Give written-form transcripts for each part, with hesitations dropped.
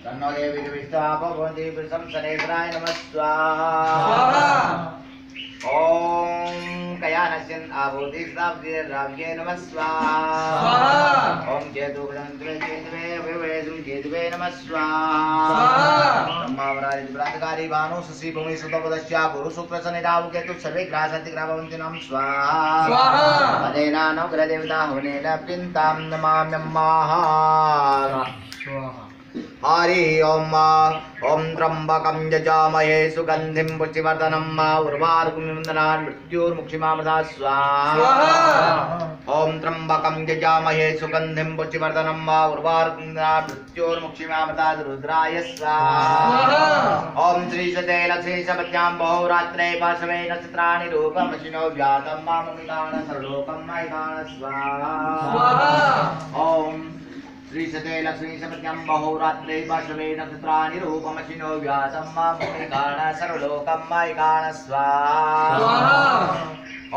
तन्नो देवी विष्टापवन्ति प्रशंसनेत्राय नमः स्वाहा ओम कयानस्यन् आभूतिस्ताब्धिर्राव्ये नमः स्वाहा ओम केतुग्रन्थ्रे केतुवे नमः स्वाहा ब्रह्मावराजिप्रान्तकारी भानु शशि भूमि सुतपदस्या गुरु शुक्रशनिराहु केतु सर्वे ग्रासन्ति ग्राभवन्ति नमः स्वाहा अनेनानुग्रहदेवता हवनेन प्रिन्तां नमाम्यम्माः हरि ओम ओम त्र्यंबकं यजामहे सुगंधिं पुष्टिवर्धनम् उर्वारुकमिन्दनान् मृत्युर्मुक्षिमामृता स्वाहा ओम त्र्यंबकं यजामहे सुगंधिं पुष्टिवर्धनम् उर्वारुकमिन्दनान् मृत्युर्मुक्षिमामृता रुद्राय स्वाहा ओम श्री सदैलक्ष्मी सपत्यां बहुरात्रे पार्श्वे नक्षत्राणि रूपमशिनो व्यातं माममितान सर्वलोकं मयितान स्वाहा ओम श्री सते लक्ष्मी सपत्यां बहुरात्रे पार्श्वे नक्षत्राणि रूपमशिनो व्यातं माममितान सर्वलोकं मयितान स्वाहा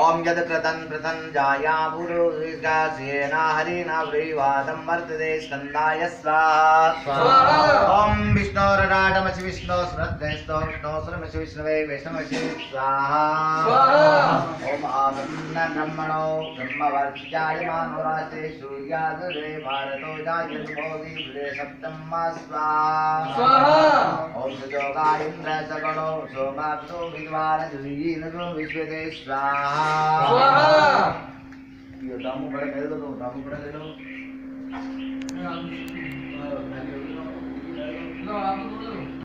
ओम यद कृतं प्रतं जाया पुरुषासेना हरिना व्रीवादं वर्तते स्कन्दाय स्वाहा ओम विष्णोरराटमसि विष्णो स्मृतेस्तो विष्णो स्मृमसि विष्णवे वैष्णवसि स्वाहा ओम आमन्न ब्रह्मणो ब्रह्मवर्त्यायमानो रास्ते सूर्यादुरे भारतो जायति भूरे सप्तम स्वाहा ओम सुजोगा इंद्र सगणो सोमाप्तो विद्वान जुलीनो विश्वते स्वाहा यो दामू बड़ा कर दो दामू बड़ा कर दो